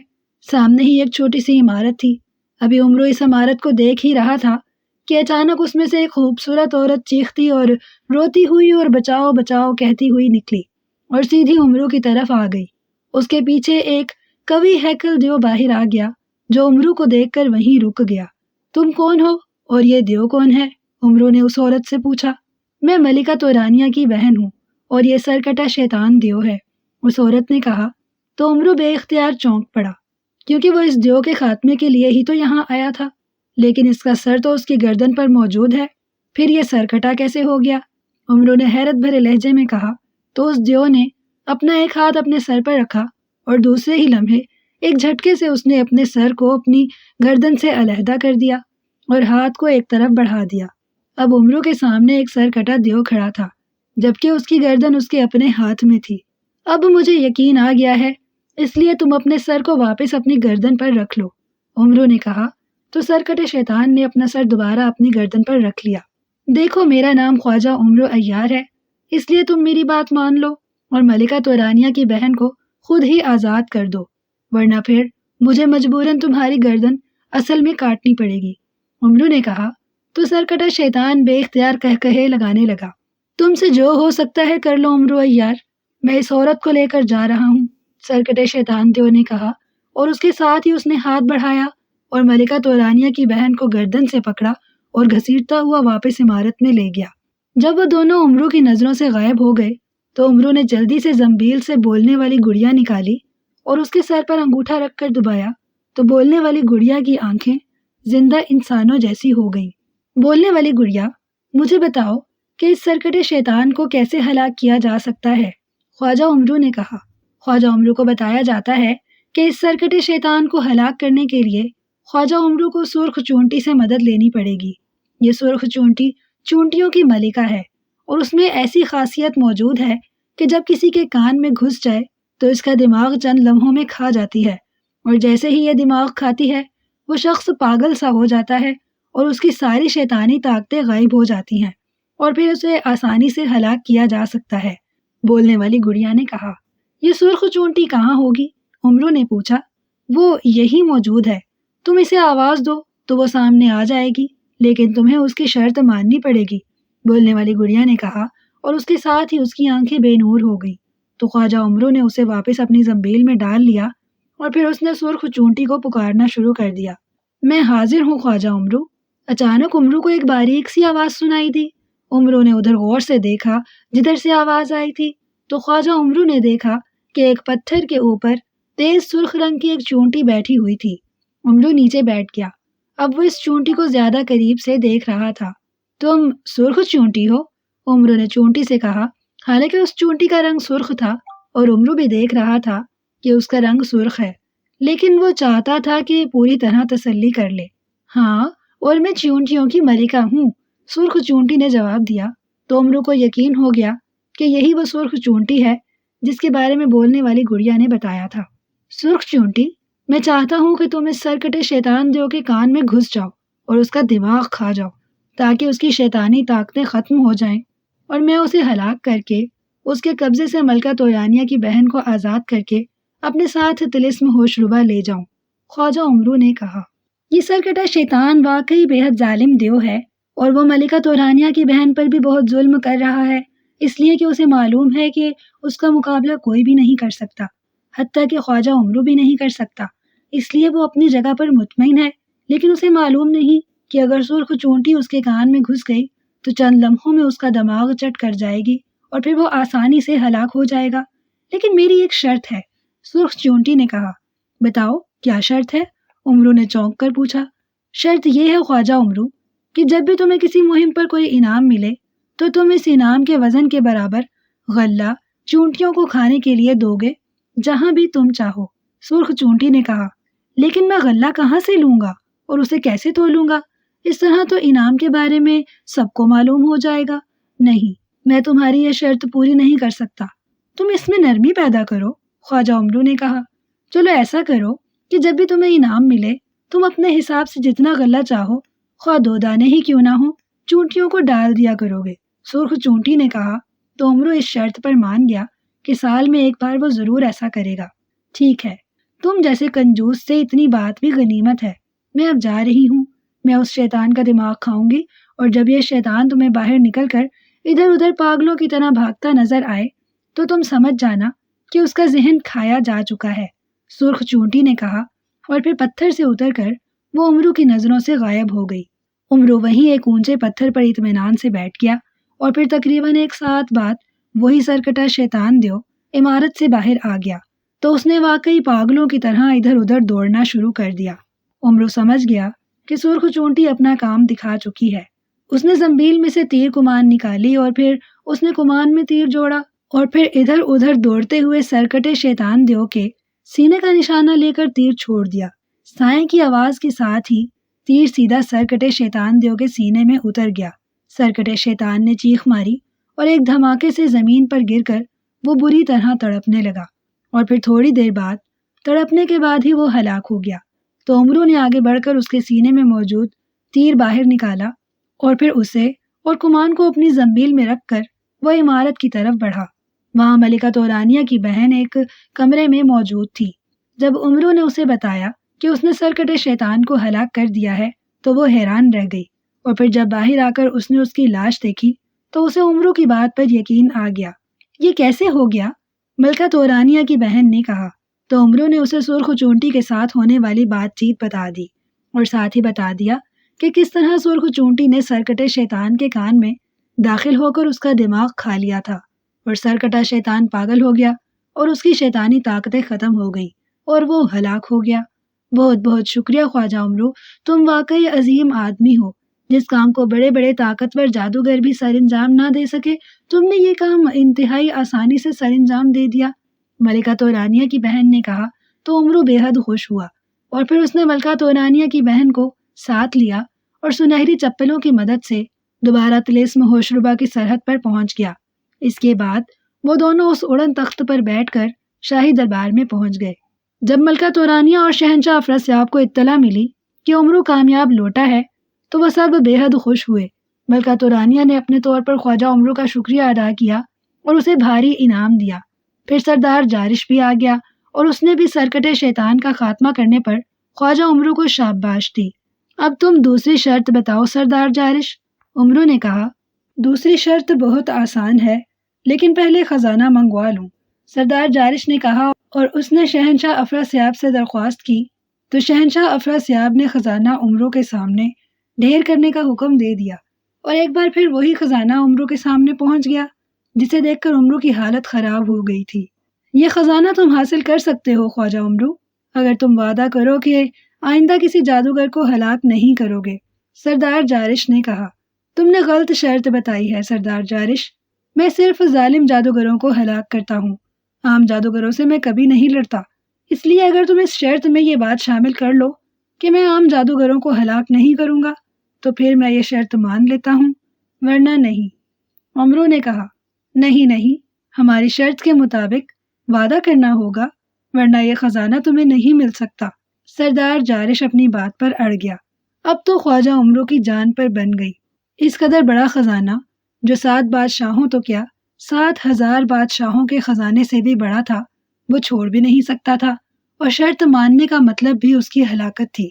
سامنے ہی ایک چھوٹی سی عمارت تھی۔ ابھی عمرو اس عمارت کو دیکھ ہی رہا تھا کہ اچانک اس میں سے ایک خوبصورت عورت چیختی اور روتی ہوئی اور بچاؤ بچاؤ کہتی ہوئی نکلی اور سیدھی عمرو کی طرف آ گئی۔ اس کے پیچھے ایک قوی ہیکل دیو باہر آ گیا جو عمرو کو دیکھ کر وہیں رک گیا۔ تم کون ہو اور یہ دیو کون ہے؟ عمرو نے اس عورت سے پوچھا۔ میں ملکہ تورانیہ کی بہن ہوں اور یہ سرکٹا شیطان دیو ہے، اس عورت نے کہا۔ تو عمرو بے اختیار چونک پڑا کیونکہ وہ اس دیو کے خاتمے کے لیے ہی تو یہاں آیا تھا، لیکن اس کا سر تو اس کی گردن پر موجود ہے، پھر یہ سرکٹا کیسے ہو گیا؟ عمرو نے حیرت بھرے لہجے میں کہا۔ تو اس دیو نے اپنا ایک ہاتھ اپنے سر پر رکھا اور دوسرے ہی لمحے ایک جھٹکے سے اس نے اپنے سر کو اپنی گردن سے علیحدہ کر دیا اور ہاتھ کو ایک طرف بڑھا دیا۔ اب عمرو کے سامنے ایک سرکٹا دیو کھڑا تھا جبکہ اس کی گردن اس کے اپنے ہاتھ میں تھی۔ اب مجھے یقین آ گیا ہے، اس لیے تم اپنے سر کو واپس اپنی گردن پر رکھ لو، عمرو نے کہا۔ تو سرکٹے شیطان نے اپنا سر دوبارہ اپنی گردن پر رکھ لیا۔ دیکھو میرا نام خواجہ عمرو عیار ہے، اس لیے تم میری بات مان لو اور ملکہ تورانیہ کی بہن کو خود ہی آزاد کر دو، ورنہ پھر مجھے مجبوراً تمہاری گردن اصل میں کاٹنی پڑے گی، عمرو نے کہا۔ تو سرکٹا شیطان بے اختیار کہے لگانے لگا۔ تم سے جو ہو سکتا ہے کر لو عمرو عیار، میں اس عورت کو لے کر جا رہا ہوں، سرکٹے شیطان دیو نے کہا، اور اس کے ساتھ ہی اس نے ہاتھ بڑھایا اور ملکہ تورانیہ کی بہن کو گردن سے پکڑا اور گھسیٹتا ہوا واپس عمارت میں لے گیا۔ جب وہ دونوں عمرو کی نظروں سے غائب ہو گئے تو عمرو نے جلدی سے زنبیل سے بولنے والی گڑیا نکالی اور اس کے سر پر انگوٹھا رکھ کر دبایا تو بولنے والی گڑیا کی آنکھیں زندہ انسانوں جیسی ہو گئیں۔ بولنے والی گڑیا، مجھے بتاؤ کہ اس سرکٹے شیطان کو کیسے ہلاک کیا جا سکتا ہے؟ خواجہ عمرو نے کہا۔ خواجہ عمرو کو بتایا جاتا ہے کہ اس سرکٹے شیطان کو ہلاک کرنے کے لیے خواجہ عمرو کو سرخ چونٹی سے مدد لینی پڑے گی۔ یہ سرخ چونٹی چونٹیوں کی ملکہ ہے اور اس میں ایسی خاصیت موجود ہے کہ جب کسی کے کان میں گھس جائے تو اس کا دماغ چند لمحوں میں کھا جاتی ہے، اور جیسے ہی یہ دماغ کھاتی ہے وہ شخص پاگل سا ہو جاتا ہے اور اس کی ساری شیطانی طاقتیں غائب ہو جاتی ہیں اور پھر اسے آسانی سے ہلاک کیا جا سکتا ہے، بولنے والی گڑیا نے کہا۔ یہ سرخ چونٹی کہاں ہوگی؟ عمرو نے پوچھا۔ وہ یہی موجود ہے، تم اسے آواز دو تو وہ سامنے آ جائے گی، لیکن تمہیں اس کی شرط ماننی پڑے گی، بولنے والی گڑیا نے کہا، اور اس کے ساتھ ہی اس کی آنکھیں بے نور ہو گئی۔ تو خواجہ عمرو نے اسے واپس اپنی زنبیل میں ڈال لیا اور پھر اس نے سرخ چونٹی کو پکارنا شروع کر دیا۔ میں حاضر ہوں خواجہ عمرو۔ اچانک عمرو کو ایک باریک سی آواز سنائی دی۔ عمرو نے ادھر غور سے دیکھا جدھر سے آواز آئی تھی تو خواجہ عمرو نے دیکھا کہ ایک پتھر کے اوپر تیز سرخ رنگ کی ایک چونٹی بیٹھی ہوئی تھی۔ عمرو نیچے بیٹھ گیا۔ اب وہ اس چونٹی کو زیادہ قریب سے دیکھ رہا تھا۔ تم سرخ چونٹی ہو؟ عمرو نے چونٹی سے کہا، حالانکہ اس چونٹی کا رنگ سرخ تھا اور عمرو بھی دیکھ رہا تھا کہ اس کا رنگ سرخ ہے، لیکن وہ چاہتا تھا کہ پوری طرح تسلی کر لے۔ ہاں، اور میں چونٹیوں کی ملکہ ہوں، سرخ چونٹی نے جواب دیا۔ تو عمرو کو یقین ہو گیا کہ یہی وہ سرخ چونٹی ہے جس کے بارے میں بولنے والی گڑیا نے بتایا تھا۔ سرخ چونٹی، میں چاہتا ہوں کہ تم اس سرکٹے شیطان دیو کے کان میں گھس جاؤ اور اس کا دماغ کھا جاؤ تاکہ اس کی شیطانی طاقتیں ختم ہو جائیں اور میں اسے ہلاک کر کے اس کے قبضے سے ملکہ تورانیہ کی بہن کو آزاد کر کے اپنے ساتھ طلسم ہوش ربا لے جاؤں، خواجہ عمرو نے کہا۔ یہ سرکٹا شیطان واقعی بے حد ظالم دیو ہے اور وہ ملکہ تورانیہ کی بہن پر بھی بہت ظلم کر رہا ہے، اس لیے کہ اسے معلوم ہے کہ اس کا مقابلہ کوئی بھی نہیں کر سکتا، حتیٰ کہ خواجہ عمرو بھی نہیں کر سکتا، اس لیے وہ اپنی جگہ پر مطمئن ہے، لیکن اسے معلوم نہیں کہ اگر سرخ چونٹی اس کے کان میں گھس گئی تو چند لمحوں میں اس کا دماغ چٹ کر جائے گی اور پھر وہ آسانی سے ہلاک ہو جائے گا۔ لیکن میری ایک شرط ہے، سرخ چونٹی نے کہا۔ بتاؤ کیا شرط ہے؟ عمرو نے چونک کر پوچھا۔ شرط یہ ہے خواجہ عمرو کہ جب بھی تمہیں کسی مہم پر کوئی انعام ملے تو تم اس انعام کے وزن کے برابر غلہ چونٹیوں کو کھانے کے لیے دو گے جہاں بھی تم چاہو۔ سرخ چونٹی نے کہا، لیکن میں غلہ کہاں سے لوں گا اور اسے کیسے تولوں گا؟ اس طرح تو انعام کے بارے میں سب کو معلوم ہو جائے گا۔ نہیں، میں تمہاری یہ شرط پوری نہیں کر سکتا، تم اس میں نرمی پیدا کرو۔ خواجہ عمرو نے کہا، چلو ایسا کرو کہ جب بھی تمہیں انعام ملے تم اپنے حساب سے جتنا غلہ چاہو، خواہ 2 دانے ہی کیوں نہ ہو، چونٹیوں کو ڈال دیا کرو گے۔ سرخ چونٹی نے کہا تو عمرو اس شرط پر مان گیا کہ سال میں ایک بار وہ ضرور ایسا کرے گا۔ ٹھیک ہے، تم جیسے کنجوس سے اتنی بات بھی غنیمت ہے۔ میں اب جا رہی ہوں، میں اس شیطان کا دماغ کھاؤں گی، اور جب یہ شیطان تمہیں باہر نکل کر ادھر ادھر پاگلوں کی طرح بھاگتا نظر آئے تو تم سمجھ جانا کہ اس کا ذہن کھایا جا چکا ہے۔ سرخ چونٹی نے کہا، اور پھر پتھر سے اتر کر وہ عمرو کی نظروں سے غائب ہو گئی۔ عمرو وہیں ایک اونچے پتھر پر اطمینان سے بیٹھ گیا، اور پھر تقریباً 1 ساعت بعد وہی سرکٹا شیطان دیو عمارت سے باہر آ گیا تو اس نے واقعی پاگلوں کی طرح ادھر ادھر دوڑنا شروع کر دیا۔ عمرو سمجھ گیا کہ سرخ چونٹی اپنا کام دکھا چکی ہے۔ اس نے زنبیل میں سے تیر کمان نکالی اور پھر اس نے کمان میں تیر جوڑا اور پھر ادھر ادھر دوڑتے ہوئے سرکٹے شیطان دیو کے سینے کا نشانہ لے کر تیر چھوڑ دیا۔ سائیں کی آواز کے ساتھ ہی تیر سیدھا سرکٹے شیطان دیو کے سینے میں اتر گیا۔ سرکٹے شیطان نے چیخ ماری اور ایک دھماکے سے زمین پر گر کر وہ بری طرح تڑپنے لگا، اور پھر تھوڑی دیر بعد تڑپنے کے بعد ہی وہ ہلاک ہو گیا۔ تو عمرو نے آگے بڑھ کر اس کے سینے میں موجود تیر باہر نکالا اور پھر اسے اور کمان کو اپنی زنبیل میں رکھ کر وہ عمارت کی طرف بڑھا۔ وہاں ملکہ تورانیہ کی بہن ایک کمرے میں موجود تھی۔ جب عمرو نے اسے بتایا کہ اس نے سرکٹے شیطان کو ہلاک کر دیا ہے تو وہ حیران رہ گئی، اور پھر جب باہر آ کر اس نے اس کی لاش دیکھی تو اسے عمرو کی بات پر یقین آ گیا۔ یہ کیسے ہو گیا؟ ملکہ تورانیہ کی بہن نے کہا۔ تو عمرو نے اسے سرخ چونٹی کے ساتھ ہونے والی بات چیت بتا دی، اور ساتھ ہی بتا دیا کہ کس طرح سرخ چونٹی نے سرکٹے شیطان کے کان میں داخل ہو کر اس کا دماغ کھا لیا تھا، اور سرکٹا شیطان پاگل ہو گیا اور اس کی شیطانی طاقتیں ختم ہو گئی اور وہ ہلاک ہو گیا۔ بہت بہت شکریہ خواجہ عمرو، تم واقعی عظیم آدمی ہو۔ جس کام کو بڑے بڑے طاقتور جادوگر بھی سر انجام نہ دے سکے، تم نے یہ کام انتہائی آسانی سے سر انجام دے دیا۔ ملکہ تورانیہ کی بہن نے کہا تو عمرو بے حد خوش ہوا، اور پھر اس نے ملکہ تورانیہ کی بہن کو ساتھ لیا اور سنہری چپلوں کی مدد سے دوبارہ طلسم ہوشربا کی سرحد پر پہنچ گیا۔ اس کے بعد وہ دونوں اس اڑن تخت پر بیٹھ کر شاہی دربار میں پہنچ گئے۔ جب ملکہ تورانیہ اور شہنشاہ افراسیاب کو اطلاع ملی کہ عمرو کامیاب لوٹا ہے تو وہ سب بے حد خوش ہوئے۔ ملکہ تورانیہ نے اپنے طور پر خواجہ عمرو کا شکریہ ادا کیا اور اسے بھاری انعام دیا۔ پھر سردار جارش بھی آ گیا اور اس نے بھی سرکٹے شیطان کا خاتمہ کرنے پر خواجہ عمرو کو شاباش دی۔ اب تم دوسری شرط بتاؤ سردار جارش۔ عمرو نے کہا، دوسری شرط بہت آسان ہے، لیکن پہلے خزانہ منگوا لوں۔ سردار جارش نے کہا، اور اس نے شہنشاہ افراسیاب سے درخواست کی تو شہنشاہ افراسیاب نے خزانہ عمرو کے سامنے ڈھیر کرنے کا حکم دے دیا، اور ایک بار پھر وہی خزانہ عمرو کے سامنے پہنچ گیا، جسے دیکھ کر عمرو کی حالت خراب ہو گئی تھی۔ یہ خزانہ تم حاصل کر سکتے ہو خواجہ عمرو، اگر تم وعدہ کرو کہ آئندہ کسی جادوگر کو ہلاک نہیں کرو گے۔ سردار جارش نے کہا، تم نے غلط شرط بتائی ہے سردار جارش، میں صرف ظالم جادوگروں کو ہلاک کرتا ہوں، عام جادوگروں سے میں کبھی نہیں لڑتا۔ اس لیے اگر تم اس شرط میں یہ بات شامل کر لو کہ میں عام جادوگروں کو ہلاک نہیں کروں گا تو پھر میں یہ شرط مان لیتا ہوں، ورنہ نہیں۔ عمرو نے کہا، نہیں، ہماری شرط کے مطابق وعدہ کرنا ہوگا، ورنہ یہ خزانہ تمہیں نہیں مل سکتا۔ سردار جارش اپنی بات پر اڑ گیا۔ اب تو خواجہ عمرو کی جان پر بن گئی۔ اس قدر بڑا خزانہ جو 7 بادشاہوں تو کیا 7,000 بادشاہوں کے خزانے سے بھی بڑا تھا، وہ چھوڑ بھی نہیں سکتا تھا، اور شرط ماننے کا مطلب بھی اس کی ہلاکت تھی،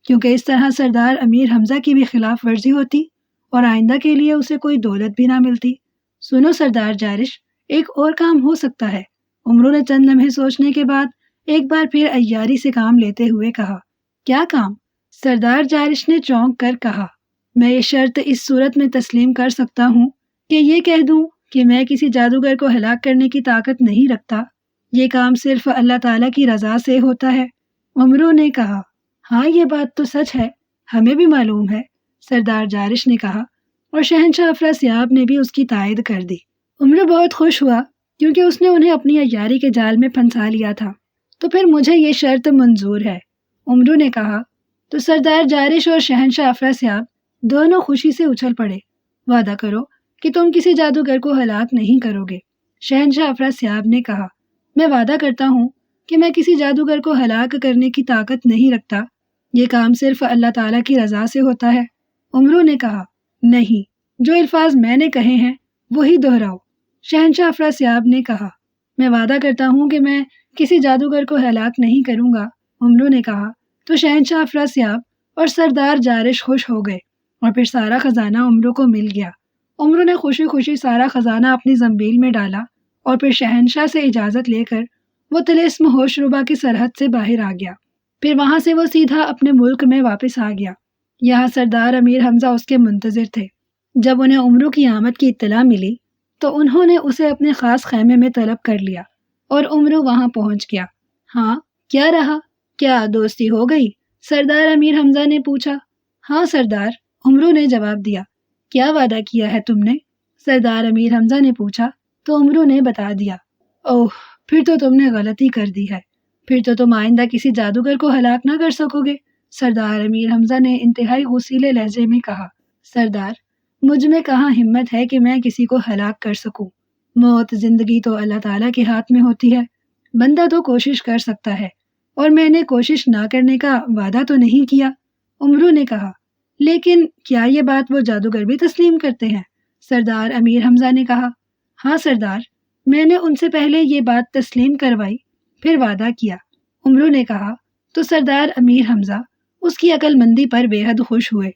کیونکہ اس طرح سردار امیر حمزہ کی بھی خلاف ورزی ہوتی اور آئندہ کے لیے اسے کوئی دولت بھی نہ ملتی۔ سنو سردار جارش، ایک اور کام ہو سکتا ہے۔ عمرو نے چند لمحے سوچنے کے بعد ایک بار پھر عیاری سے کام لیتے ہوئے کہا، کیا کام؟ سردار جارش نے چونک کر کہا، میں یہ شرط اس صورت میں تسلیم کر سکتا ہوں کہ یہ کہہ دوں کہ میں کسی جادوگر کو ہلاک کرنے کی طاقت نہیں رکھتا، یہ کام صرف اللہ تعالیٰ کی رضا سے ہوتا ہے۔ عمرو نے کہا، ہاں یہ بات تو سچ ہے، ہمیں بھی معلوم ہے، سردار جارش نے کہا، اور شہنشاہ افراسیاب نے بھی اس کی تائید کر دی۔ عمرو بہت خوش ہوا کیونکہ اس نے انہیں اپنی عیاری کے جال میں پھنسا لیا تھا۔ تو پھر مجھے یہ شرط منظور ہے، عمرو نے کہا۔ تو سردار جارش اور شہنشاہ افراسیاب دونوں خوشی سے اچھل پڑے۔ وعدہ کرو کہ تم کسی جادوگر کو ہلاک نہیں کرو گے، شہنشاہ افراسیاب نے کہا۔ میں وعدہ کرتا ہوں کہ میں کسی جادوگر کو ہلاک کرنے کی طاقت نہیں رکھتا، یہ کام صرف اللہ تعالیٰ کی رضا سے ہوتا ہے۔ عمرو نے کہا، نہیں، جو الفاظ میں نے کہے ہیں وہی دہراؤ۔ شہنشاہ افراسیاب نے کہا، میں وعدہ کرتا ہوں کہ میں کسی جادوگر کو ہلاک نہیں کروں گا، عمرو نے کہا۔ تو شہنشاہ افراسیاب اور سردار جارش خوش ہو گئے اور پھر سارا خزانہ عمرو کو مل گیا۔ عمرو نے خوشی خوشی سارا خزانہ اپنی زنبیل میں ڈالا اور پھر شہنشاہ سے اجازت لے کر وہ طلسم ہوشربا کی سرحد سے باہر آ گیا۔ پھر وہاں سے وہ سیدھا اپنے ملک میں واپس آ گیا۔ یہاں سردار امیر حمزہ اس کے منتظر تھے۔ جب انہیں عمرو کی آمد کی اطلاع ملی تو انہوں نے اسے اپنے خاص خیمے میں طلب کر لیا اور عمرو وہاں پہنچ گیا۔ ہاں، کیا رہا؟ کیا دوستی ہو گئی؟ سردار امیر حمزہ نے پوچھا۔ ہاں سردار، عمرو نے جواب دیا۔ کیا وعدہ کیا ہے تم نے؟ سردار امیر حمزہ نے پوچھا تو عمرو نے بتا دیا۔ اوہ، پھر تو تم نے غلطی کر دی ہے، پھر تو تم آئندہ کسی جادوگر کو ہلاک نہ کر سکو گے، سردار امیر حمزہ نے انتہائی غصیلے لہجے میں کہا۔ سردار، مجھ میں کہاں ہمت ہے کہ میں کسی کو ہلاک کر سکوں؟ موت زندگی تو اللہ تعالیٰ کے ہاتھ میں ہوتی ہے، بندہ تو کوشش کر سکتا ہے، اور میں نے کوشش نہ کرنے کا وعدہ تو نہیں کیا، عمرو نے کہا۔ لیکن کیا یہ بات وہ جادوگر بھی تسلیم کرتے ہیں؟ سردار امیر حمزہ نے کہا۔ ہاں سردار، میں نے ان سے پہلے یہ بات تسلیم کروائی، پھر وعدہ کیا، عمرو نے کہا۔ تو سردار امیر حمزہ اس کی عقل مندی پر بے حد خوش ہوئے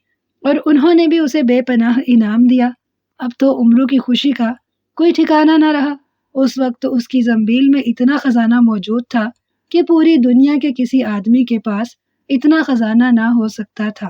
اور انہوں نے بھی اسے بے پناہ انعام دیا۔ اب تو عمرو کی خوشی کا کوئی ٹھکانہ نہ رہا۔ اس وقت اس کی زنبیل میں اتنا خزانہ موجود تھا کہ پوری دنیا کے کسی آدمی کے پاس اتنا خزانہ نہ ہو سکتا تھا۔